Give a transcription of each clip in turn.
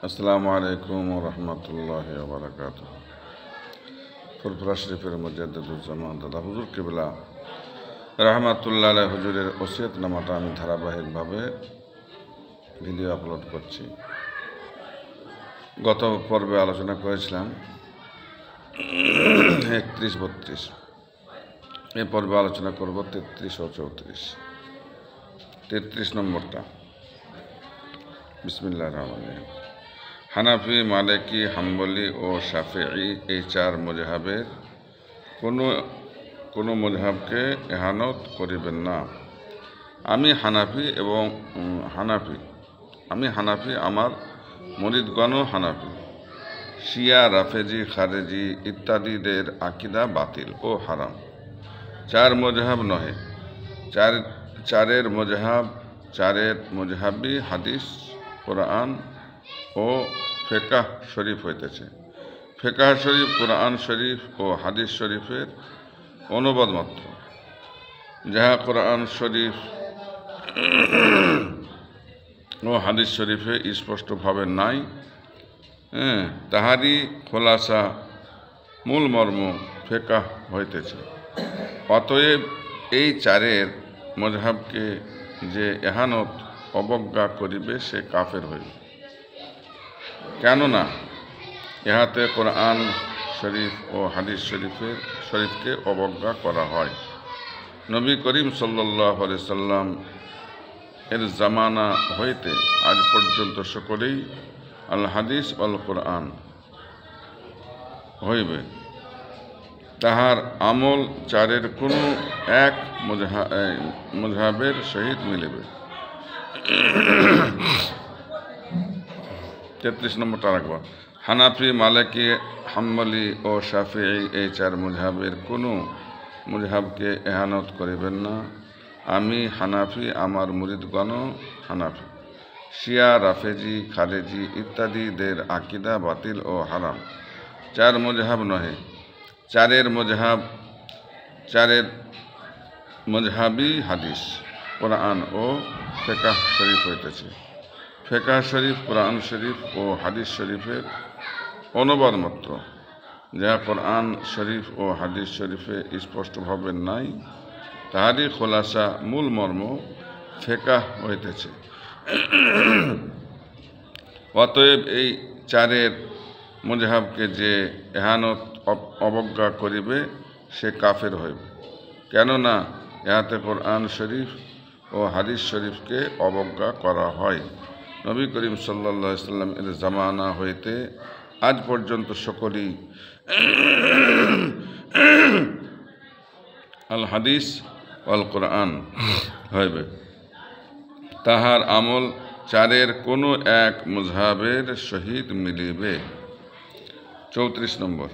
আসসালামু আলাইকুম ওয়া রাহমাতুল্লাহি ওয়া বারাকাতুহু। ফুরফুরা শরীফের মুজাদ্দিদুজ্জামান দাদা হুজুর কিবলা রাহমাতুল্লাহ আলাইহি হুজুরের ওসিয়তনামাটা আমি ধারাবাহিকভাবে ভিডিও আপলোড করছি। গত পর্বে আলোচনা করেছিলাম 31-32, এ পর্বে আলোচনা করব 33 ও 34। 33 নম্বরটা, বিসমিল্লাহির রহমানির রহিম। হানাফি, মালিকি, হাম্বলি ও শাফিঈ এই চার মযহাবের কোনো মযহাবকে ইহানত করিবেন না। আমি হানাফি, আমার মুরিদগণও হানাফি। শিয়া, রাফেজি, খারেজি ইত্যাদিদের আকিদা বাতিল ও হারাম। চার মযহাব নহে, চারের মযহাবই হাদিস, কোরআন ও ফিকহ শরীফ হইতেছে। ফিকহ শরীফ কোরআন শরীফ ও হাদিস শরীফের অনুবাদ মাত্র। যাহা কোরআন শরীফ ও হাদিস শরীফে স্পষ্টভাবে নাই, তাহারই খোলাসা মূল মর্ম ফিকহ হইতেছে। অতএব এই চারের মযহাবকে যে ইহানত অবজ্ঞা করিবে সে কাফের হইবে। কেননা ইহাতে কোরআন শরীফ ও হাদিস শরীফকে অবজ্ঞা করা হয়। নবী করিম সাল্লাল্লাহু আলাইহি সাল্লাম এর জামানা হইতে আজ পর্যন্ত সকলেই আল হাদিস আল কোরআন হইবে। তাহার আমল চারের কোনো এক মযহাবের সহিত মিলিবে। 33 নম্বরটা রাখবা। হানাফি, মালিকি, হাম্বলি ও শাফিঈ এই চার মযহাবের কোনো মযহাবকে ইহানত করিবেন না। আমি হানাফি, আমার মুরিদগণও হানাফি। শিয়া, রাফেজি, খারেজি ইত্যাদিদের আকিদা বাতিল ও হারাম। চার মযহাব নহে, চারের মযহাবই হাদিস, কোরআন ও ফিকহ শরীফ হইতেছে। ফিকহ শরীফ কোরআন শরীফ ও হাদিস শরীফের অনুবাদ মাত্র। যাহা কোরআন শরীফ ও হাদিস শরীফে স্পষ্টভাবে নাই, তাহারই খোলাসা মূল মর্ম ফিকহ হইতেছে। অতএব এই চারের মযহাবকে যে ইহানত অবজ্ঞা করিবে সে কাফের হইবে। কেননা ইহাতে কোরআন শরীফ ও হাদিস শরীফকে অবজ্ঞা করা হয়। নবী করিম সাল্লাল্লাহু আলাইহি সাল্লাম এর জামানা হইতে আজ পর্যন্ত সকলেই আল হাদিস আল কোরআন হইবে। তাহার আমল চারের কোনো এক মযহাবের সহিত মিলিবে। 34 নম্বর,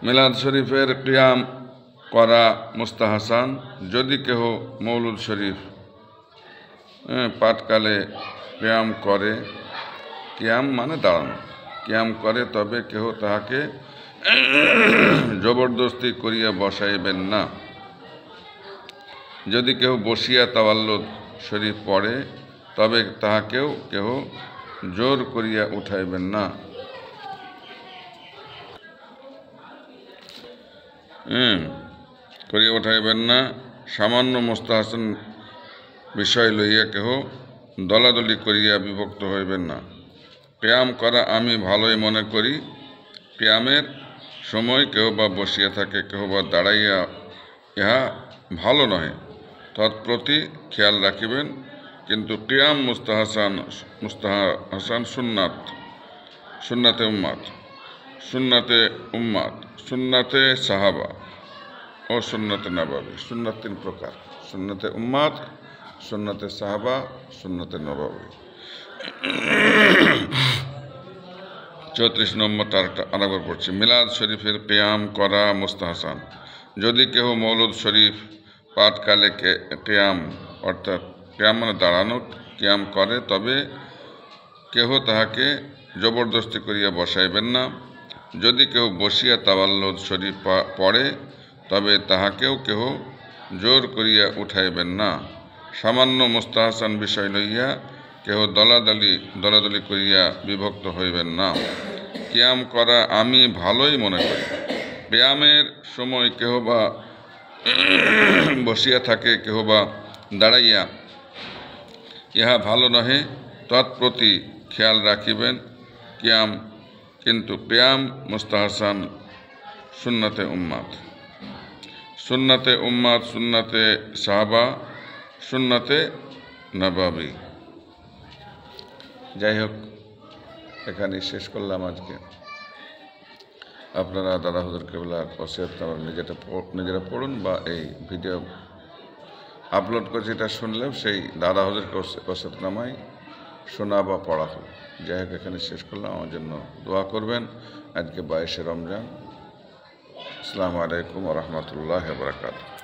মিলাদ শরীফের কিয়াম করা মুস্তাহাসান। যদি কেহ মৌলুদ শরীফ পাঠকালে কিয়াম করে, কিয়াম মানে দাঁড়ানো, কিয়াম করে, তবে কেহ তাহাকে জবরদস্তি করিয়া বসাইবেন না। যদি কেহ বসিয়া তাওয়াল্লুদ শরীফ পড়ে, তবে তাহাকেও কেহ জোর করিয়া উঠাইবেন না। সামান্য মুস্তাহাসান বিষয় লইয়া কেহ দলাদলি করিয়া বিভক্ত হইবেন না। কিয়াম করা আমি ভালোই মনে করি। কিয়ামের সময় কেহ বা বসিয়া থাকে, কেহ বা দাঁড়াইয়া, ইহা ভালো নহে, তৎপ্রতি খেয়াল রাখিবেন। কিন্তু কিয়াম মুস্তাহাসান সুন্নাতে উম্মাত, সুন্নাতে সাহাবা ও সুন্নাতে নববী। সুন্নাত 3 প্রকার: সুন্নাতে উম্মাত, সুন্নাতে সাহাবা, সুন্নাতে নববী। 34 নম্বরটা আরেকবার পড়ছি। মিলাদ শরীফের কিয়াম করা মুস্তাহাসান। যদি কেহ মৌলুদ শরীফ পাঠকালে কিয়াম, অর্থাৎ কিয়াম মানে দাঁড়ানো, কিয়াম করে, তবে কেহ তাহাকে জবরদস্তি করিয়া বসাইবেন না। যদি কেহ বসিয়া তাওয়াল্লুদ শরীফ পড়ে, তবে তাহাকেও কেহ জোর করিয়া উঠাইবেন না। সামান্য মুস্তাহসান বিষয় লইয়া কেহ দলাদলি করিয়া বিভক্ত হইবেন না। কিয়াম করা আমি ভালোই মনে করি। ব্যায়ামের সময় কেহ বা বসিয়া থাকে, কেহ বা দাঁড়াইয়া, ইহা ভালো নহে, তৎপ্রতি খেয়াল রাখিবেন। কিয়াম কিন্তু ব্যায়াম মুস্তাহসান সুন্নতে উম্মাত, সুন্নতে সাহাবা, সুন্নতে নবাবী। যাই হোক, এখানে শেষ করলাম আজকে। আপনারা দাদা হুজুর কেবলার ওসিয়তনামা নিজেরা পড়ুন, বা এই ভিডিও আপলোড করছি এটা শুনলেও সেই দাদা হুজুরকে ওসিয়তনামায় শোনা বা পড়া হোক। যাই হোক, এখানে শেষ করলাম। আমার জন্য দোয়া করবেন। আজকে 22শে রমজান। আসসালামু আলাইকুম ওয়া রাহমাতুল্লাহি ওয়া বারাকাতুহু।